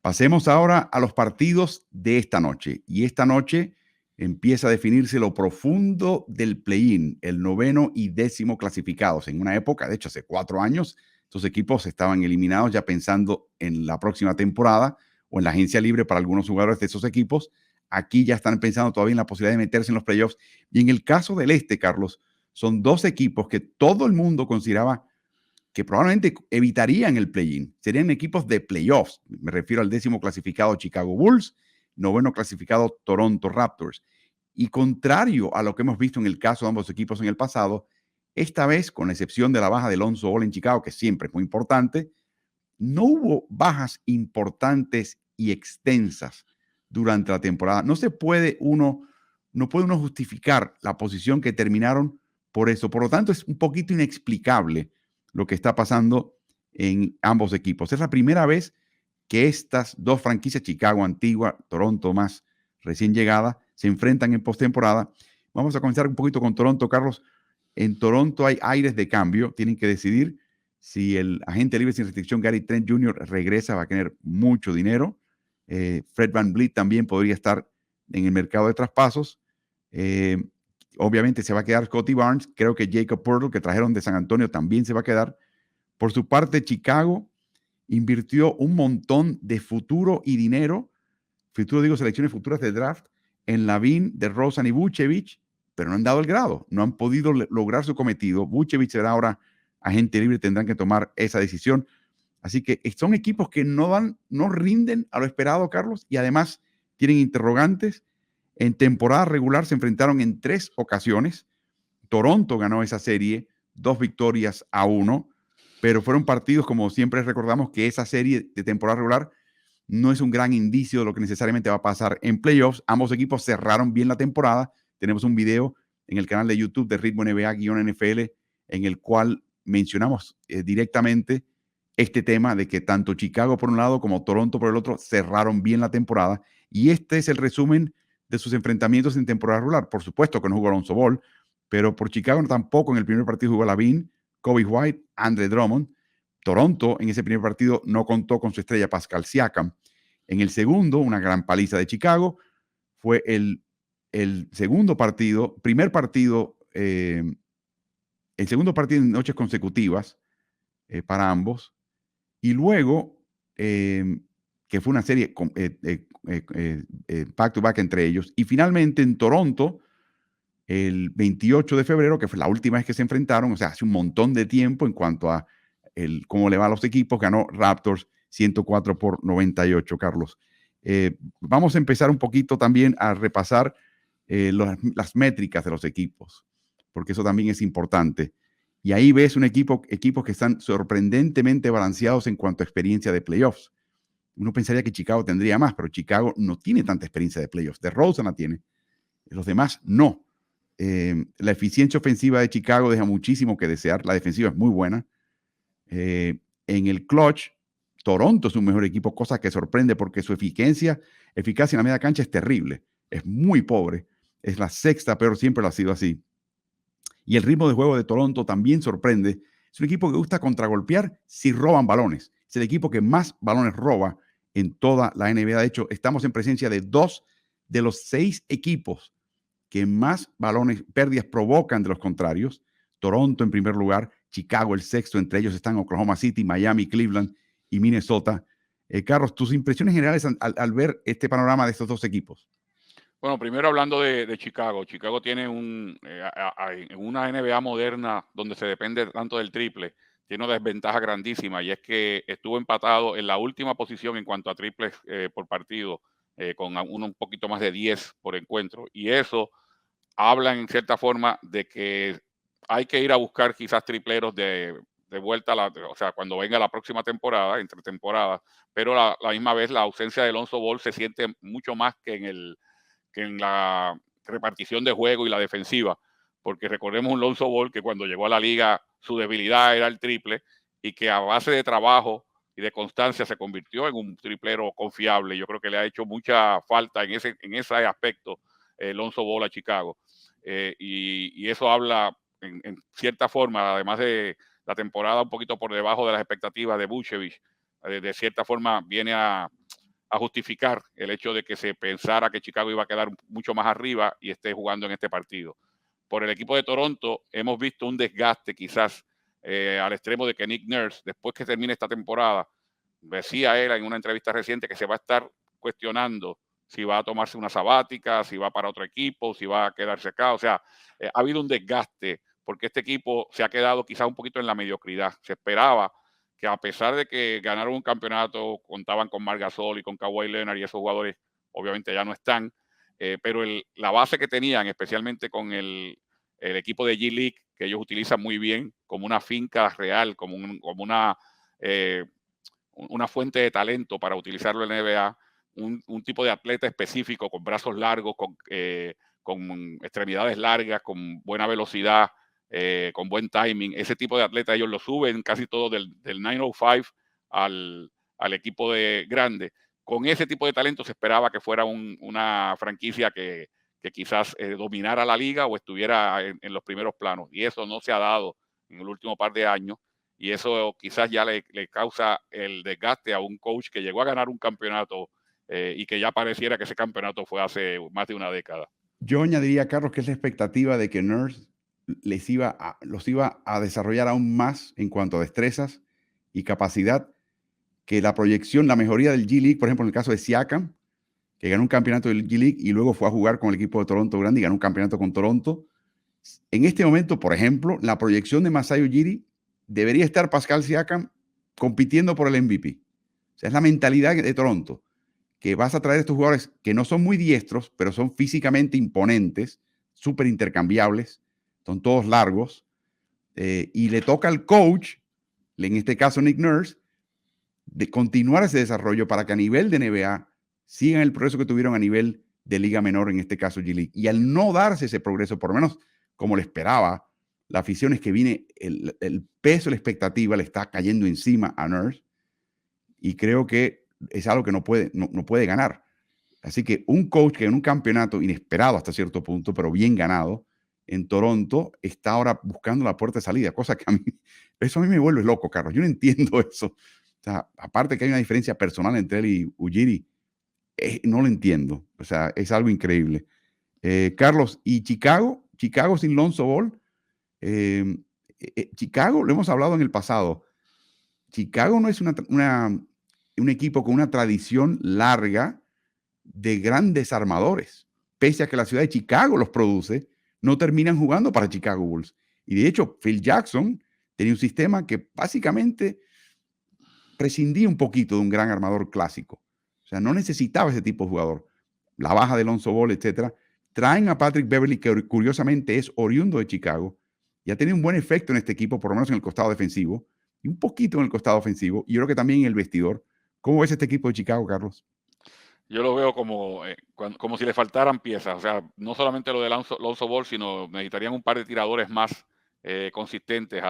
Pasemos ahora a los partidos de esta noche. Y esta noche empieza a definirse lo profundo del play-in, el 9º y 10º clasificados. En una época, de hecho, hace 4 años, estos equipos estaban eliminados ya pensando en la próxima temporada o en la agencia libre para algunos jugadores de esos equipos. Aquí ya están pensando todavía en la posibilidad de meterse en los playoffs. Y en el caso del este, Carlos, son 2 equipos que todo el mundo consideraba que probablemente evitarían el play-in. Serían equipos de playoffs. Me refiero al 10º clasificado Chicago Bulls, 9º clasificado Toronto Raptors. Y contrario a lo que hemos visto en el caso de ambos equipos en el pasado, esta vez, con la excepción de la baja de Lonzo Ball en Chicago, que siempre es muy importante, no hubo bajas importantes y extensas durante la temporada. No puede uno justificar la posición que terminaron por eso. Por lo tanto, es un poquito inexplicable lo que está pasando en ambos equipos. Es la primera vez que estas dos franquicias, Chicago antigua, Toronto más recién llegada, se enfrentan en postemporada. Vamos a comenzar un poquito con Toronto, Carlos. En Toronto hay aires de cambio. Tienen que decidir si el agente libre sin restricción Gary Trent Jr. regresa, va a tener mucho dinero. Fred VanVleet también podría estar en el mercado de traspasos. Obviamente se va a quedar Scottie Barnes. Creo que Jacob Poeltl, que trajeron de San Antonio, también se va a quedar. Por su parte, Chicago invirtió un montón de futuro y dinero, selecciones futuras de draft, en Lavin, DeRozan y Vucevic, pero no han dado el grado, no han podido lograr su cometido. Vucevic será ahora agente libre, tendrán que tomar esa decisión. Así que son equipos que no rinden a lo esperado, Carlos, y además tienen interrogantes. En temporada regular se enfrentaron en 3 ocasiones. Toronto ganó esa serie 2-1, pero fueron partidos, como siempre recordamos, que esa serie de temporada regular no es un gran indicio de lo que necesariamente va a pasar en playoffs. Ambos equipos cerraron bien la temporada. Tenemos un video en el canal de YouTube de Ritmo NBA-NFL en el cual mencionamos directamente este tema de que tanto Chicago por un lado como Toronto por el otro cerraron bien la temporada. Y este es el resumen de sus enfrentamientos en temporada regular. Por supuesto que no jugó Alonso Ball, pero por Chicago tampoco en el primer partido jugó Lavin, Kobe White, Andre Drummond. Toronto en ese primer partido no contó con su estrella Pascal Siakam. En el segundo, una gran paliza de Chicago. Fue el segundo partido, el segundo partido en noches consecutivas para ambos. Y luego, que fue una serie back to back entre ellos. Y finalmente en Toronto, el 28 de febrero, que fue la última vez que se enfrentaron, o sea, hace un montón de tiempo en cuanto a cómo le va a los equipos, ganó Raptors 104-98, Carlos. Vamos a empezar un poquito también a repasar las métricas de los equipos, porque eso también es importante. Y ahí ves equipos que están sorprendentemente balanceados en cuanto a experiencia de playoffs. Uno pensaría que Chicago tendría más, pero Chicago no tiene tanta experiencia de playoffs. DeRozan la tiene, los demás no. La eficiencia ofensiva de Chicago deja muchísimo que desear. La defensiva es muy buena. En el clutch, Toronto es un mejor equipo, cosa que sorprende porque su eficacia en la media cancha es terrible. Es muy pobre. Es la sexta, pero siempre lo ha sido así. Y el ritmo de juego de Toronto también sorprende. Es un equipo que gusta contragolpear si roban balones. Es el equipo que más balones roba en toda la NBA. De hecho, estamos en presencia de 2 de los 6 equipos que más pérdidas provocan de los contrarios. Toronto en primer lugar, Chicago el sexto, entre ellos están Oklahoma City, Miami, Cleveland y Minnesota. Carlos, tus impresiones generales al ver este panorama de estos dos equipos. Bueno, primero hablando de Chicago. Chicago tiene una NBA moderna donde se depende tanto del triple, tiene una desventaja grandísima y es que estuvo empatado en la última posición en cuanto a triples por partido, con un poquito más de 10 por encuentro. Y eso habla en cierta forma de que hay que ir a buscar quizás tripleros de vuelta, o sea, cuando venga la próxima temporada, entre temporadas, pero la misma vez la ausencia de Alonso Ball se siente mucho más que en la repartición de juego y la defensiva, porque recordemos un Lonzo Ball que cuando llegó a la liga su debilidad era el triple y que a base de trabajo y de constancia se convirtió en un triplero confiable. Yo creo que le ha hecho mucha falta en ese aspecto Lonzo Ball a Chicago. Y eso habla en cierta forma, además de la temporada un poquito por debajo de las expectativas de Vucevic, de cierta forma viene a a justificar el hecho de que se pensara que Chicago iba a quedar mucho más arriba y esté jugando en este partido. Por el equipo de Toronto hemos visto un desgaste quizás al extremo de que Nick Nurse, después que termine esta temporada, decía él en una entrevista reciente que se va a estar cuestionando si va a tomarse una sabática, si va para otro equipo, si va a quedarse acá. O sea, ha habido un desgaste porque este equipo se ha quedado quizás un poquito en la mediocridad. Se esperaba que a pesar de que ganaron un campeonato, contaban con Marc Gasol y con Kawhi Leonard y esos jugadores obviamente ya no están, pero la base que tenían, especialmente con el equipo de G-League, que ellos utilizan muy bien como una finca real, como una fuente de talento para utilizarlo en la NBA, un tipo de atleta específico con brazos largos, con extremidades largas, con buena velocidad, con buen timing. Ese tipo de atleta ellos lo suben casi todo del 905 al equipo de grande. Con ese tipo de talento se esperaba que fuera una franquicia que quizás dominara la liga o estuviera en los primeros planos. Y eso no se ha dado en el último par de años. Y eso quizás ya le causa el desgaste a un coach que llegó a ganar un campeonato y que ya pareciera que ese campeonato fue hace más de una década. Yo añadiría, Carlos, que es la expectativa de que Nurse los iba a desarrollar aún más en cuanto a destrezas y capacidad, que la proyección, la mejoría del G-League, por ejemplo, en el caso de Siakam, que ganó un campeonato del G-League y luego fue a jugar con el equipo de Toronto Grande y ganó un campeonato con Toronto. En este momento, por ejemplo, la proyección de Masai Ujiri debería estar Pascal Siakam compitiendo por el MVP. O sea, es la mentalidad de Toronto, que vas a traer estos jugadores que no son muy diestros, pero son físicamente imponentes, súper intercambiables, son todos largos, y le toca al coach, en este caso Nick Nurse, de continuar ese desarrollo para que a nivel de NBA sigan el progreso que tuvieron a nivel de liga menor, en este caso G-League. Y al no darse ese progreso, por lo menos como le esperaba, la afición es que viene, el peso, la expectativa le está cayendo encima a Nurse, y creo que es algo que no puede ganar. Así que un coach que en un campeonato inesperado hasta cierto punto, pero bien ganado, en Toronto, está ahora buscando la puerta de salida, cosa que eso a mí me vuelve loco, Carlos. Yo no entiendo eso. O sea, aparte que hay una diferencia personal entre él y Ujiri, no lo entiendo. O sea, es algo increíble. Carlos, ¿y Chicago? Chicago sin Lonzo Ball. Chicago, lo hemos hablado en el pasado. Chicago no es un equipo con una tradición larga de grandes armadores. Pese a que la ciudad de Chicago los produce, no terminan jugando para Chicago Bulls. Y de hecho, Phil Jackson tenía un sistema que básicamente prescindía un poquito de un gran armador clásico. O sea, no necesitaba ese tipo de jugador. La baja de Lonzo Ball, etcétera. Traen a Patrick Beverley, que curiosamente es oriundo de Chicago, y ha tenido un buen efecto en este equipo, por lo menos en el costado defensivo, y un poquito en el costado ofensivo, y yo creo que también en el vestidor. ¿Cómo ves este equipo de Chicago, Carlos? Yo lo veo como si le faltaran piezas. O sea, no solamente lo de Lonzo Ball, sino necesitarían un par de tiradores más consistentes,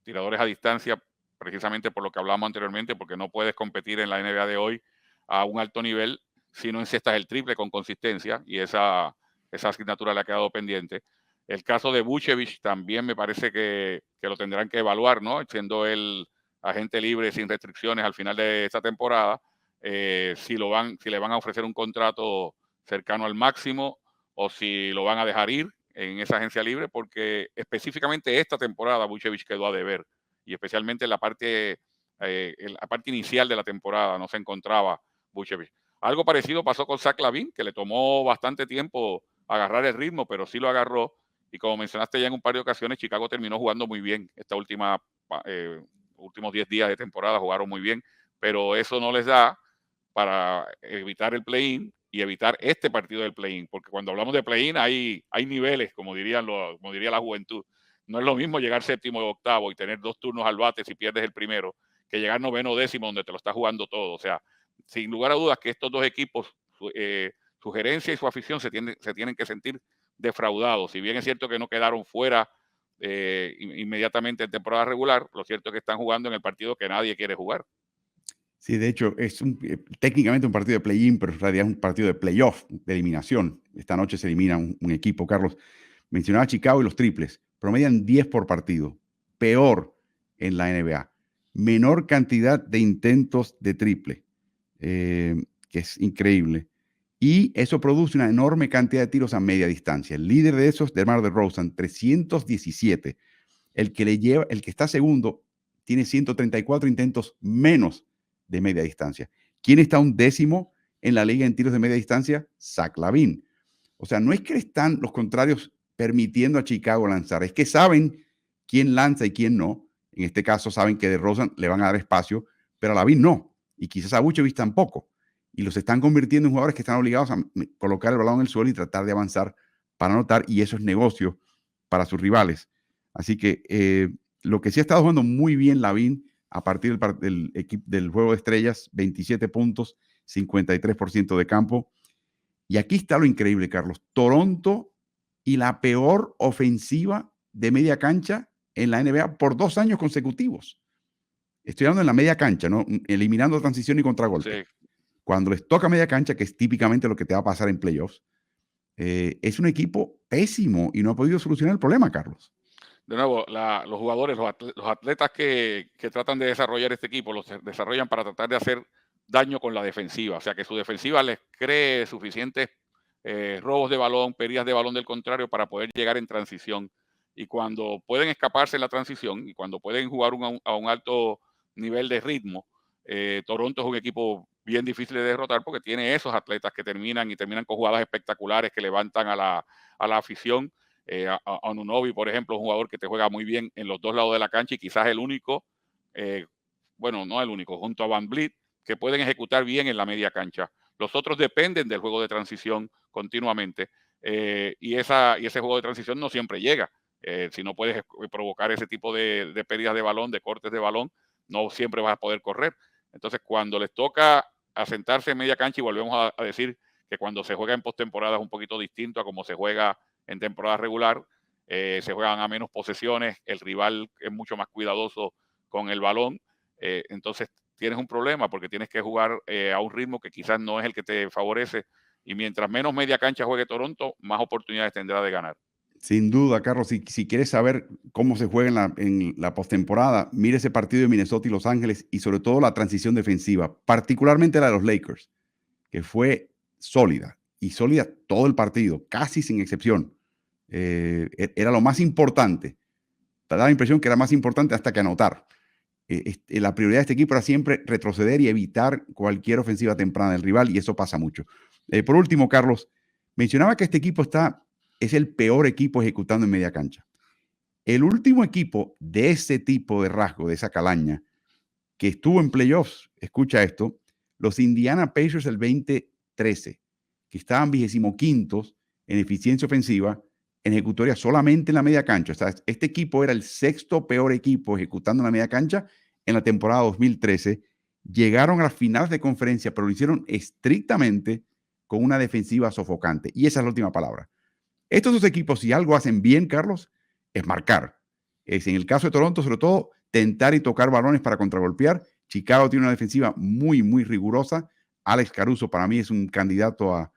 tiradores a distancia, precisamente por lo que hablamos anteriormente, porque no puedes competir en la NBA de hoy a un alto nivel si no encestas el triple con consistencia, y esa asignatura le ha quedado pendiente. El caso de Vucevic también me parece que lo tendrán que evaluar, ¿no? Siendo el agente libre sin restricciones al final de esta temporada. Si le van a ofrecer un contrato cercano al máximo o si lo van a dejar ir en esa agencia libre, porque específicamente esta temporada Vucevic quedó a deber, y especialmente en la parte inicial de la temporada no se encontraba Vucevic. Algo parecido pasó con Zach LaVine, que le tomó bastante tiempo agarrar el ritmo, pero sí lo agarró, y como mencionaste ya en un par de ocasiones, Chicago terminó jugando muy bien. Últimos 10 días de temporada jugaron muy bien, pero eso no les da para evitar el play-in y evitar este partido del play-in, porque cuando hablamos de play-in hay niveles, como diría la juventud. No es lo mismo llegar séptimo o octavo y tener 2 turnos al bate si pierdes el primero, que llegar noveno o décimo donde te lo está jugando todo. O sea, sin lugar a dudas que estos dos equipos, su gerencia y su afición se tienen que sentir defraudados. Si bien es cierto que no quedaron fuera inmediatamente en temporada regular, lo cierto es que están jugando en el partido que nadie quiere jugar. Sí, de hecho, es técnicamente un partido de play-in, pero en realidad es un partido de playoff, de eliminación. Esta noche se elimina un equipo. Carlos, mencionaba Chicago y los triples. Promedian 10 por partido. Peor en la NBA. Menor cantidad de intentos de triple. que es increíble. Y eso produce una enorme cantidad de tiros a media distancia. El líder de esos, DeMar DeRozan, 317. El que está segundo tiene 134 intentos menos de media distancia. ¿Quién está un décimo en la liga en tiros de media distancia? Zach LaVine. O sea, no es que están los contrarios permitiendo a Chicago lanzar, es que saben quién lanza y quién no. En este caso saben que DeRozan le van a dar espacio, pero a LaVine no. Y quizás a Vucevic tampoco. Y los están convirtiendo en jugadores que están obligados a colocar el balón en el suelo y tratar de avanzar para anotar, y eso es negocio para sus rivales. Así que lo que sí ha estado jugando muy bien LaVine a partir del juego de estrellas, 27 puntos, 53% de campo. Y aquí está lo increíble, Carlos. Toronto y la peor ofensiva de media cancha en la NBA por 2 años consecutivos. Estoy hablando en la media cancha, ¿no? Eliminando transición y contragolpe. Sí. Cuando les toca media cancha, que es típicamente lo que te va a pasar en playoffs, es un equipo pésimo y no ha podido solucionar el problema, Carlos. De nuevo, los jugadores, los atletas que tratan de desarrollar este equipo, los desarrollan para tratar de hacer daño con la defensiva. O sea, que su defensiva les cree suficientes robos de balón, pérdidas de balón del contrario para poder llegar en transición. Y cuando pueden escaparse en la transición y cuando pueden jugar a un alto nivel de ritmo, Toronto es un equipo bien difícil de derrotar porque tiene esos atletas que terminan con jugadas espectaculares que levantan a la afición. Anunoby, por ejemplo, un jugador que te juega muy bien en los dos lados de la cancha y quizás el único, bueno, no el único, junto a Van Vliet, que pueden ejecutar bien en la media cancha. Los otros dependen del juego de transición continuamente y ese juego de transición no siempre llega. Si no puedes provocar ese tipo de pérdidas de balón, de cortes de balón, no siempre vas a poder correr. Entonces, cuando les toca asentarse en media cancha, y volvemos a decir que cuando se juega en postemporada es un poquito distinto a como se juega en temporada regular, se juegan a menos posesiones, el rival es mucho más cuidadoso con el balón, entonces tienes un problema porque tienes que jugar a un ritmo que quizás no es el que te favorece, y mientras menos media cancha juegue Toronto, más oportunidades tendrá de ganar. Sin duda, Carlos, si quieres saber cómo se juega en la postemporada, mire ese partido de Minnesota y Los Ángeles y sobre todo la transición defensiva, particularmente la de los Lakers, que fue sólida y sólida todo el partido, casi sin excepción. Era lo más importante. Te da la impresión que era más importante hasta que anotar. La prioridad de este equipo era siempre retroceder y evitar cualquier ofensiva temprana del rival, y eso pasa mucho. Por último, Carlos, mencionaba que este equipo es el peor equipo ejecutando en media cancha. El último equipo de ese tipo de rasgo, de esa calaña, que estuvo en playoffs, escucha esto, los Indiana Pacers del 2013, que estaban 25º en eficiencia ofensiva, en ejecutoria solamente en la media cancha. O sea, este equipo era el sexto peor equipo ejecutando en la media cancha en la temporada 2013. Llegaron a las finales de conferencia, pero lo hicieron estrictamente con una defensiva sofocante. Y esa es la última palabra. Estos dos equipos, si algo hacen bien, Carlos, es marcar. Es en el caso de Toronto, sobre todo, tentar y tocar balones para contragolpear. Chicago tiene una defensiva muy, muy rigurosa. Alex Caruso para mí es un candidato a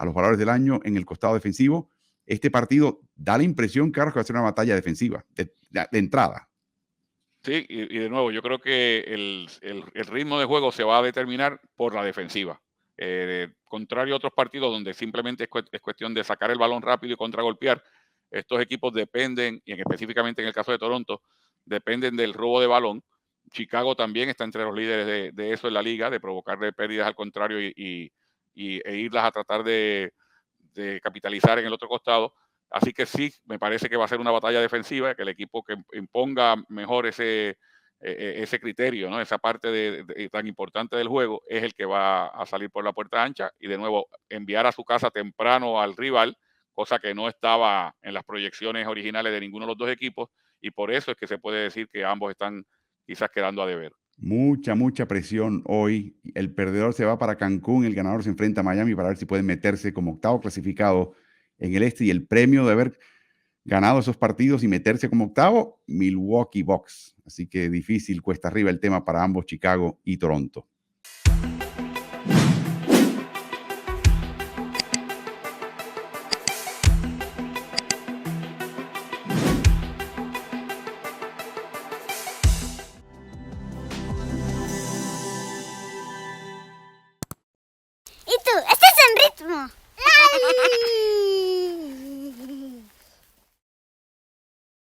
los valores del año en el costado defensivo. Este partido da la impresión, Carlos, que va a ser una batalla defensiva de entrada. Sí, y de nuevo, yo creo que el ritmo de juego se va a determinar por la defensiva. Contrario a otros partidos donde simplemente es cuestión de sacar el balón rápido y contragolpear, estos equipos dependen, y específicamente en el caso de Toronto, dependen del robo de balón. Chicago también está entre los líderes de eso en la liga, de provocarle pérdidas al contrario e irlas a tratar de capitalizar en el otro costado. Así que sí, me parece que va a ser una batalla defensiva, que el equipo que imponga mejor ese criterio, ¿no? Esa parte tan importante del juego es el que va a salir por la puerta ancha y de nuevo enviar a su casa temprano al rival, cosa que no estaba en las proyecciones originales de ninguno de los dos equipos, y por eso es que se puede decir que ambos están quizás quedando a deber. Mucha presión hoy. El perdedor se va para Cancún, el ganador se enfrenta a Miami para ver si pueden meterse como octavo clasificado en el este, y el premio de haber ganado esos partidos y meterse como octavo, Milwaukee Bucks. Así que difícil, cuesta arriba el tema para ambos, Chicago y Toronto.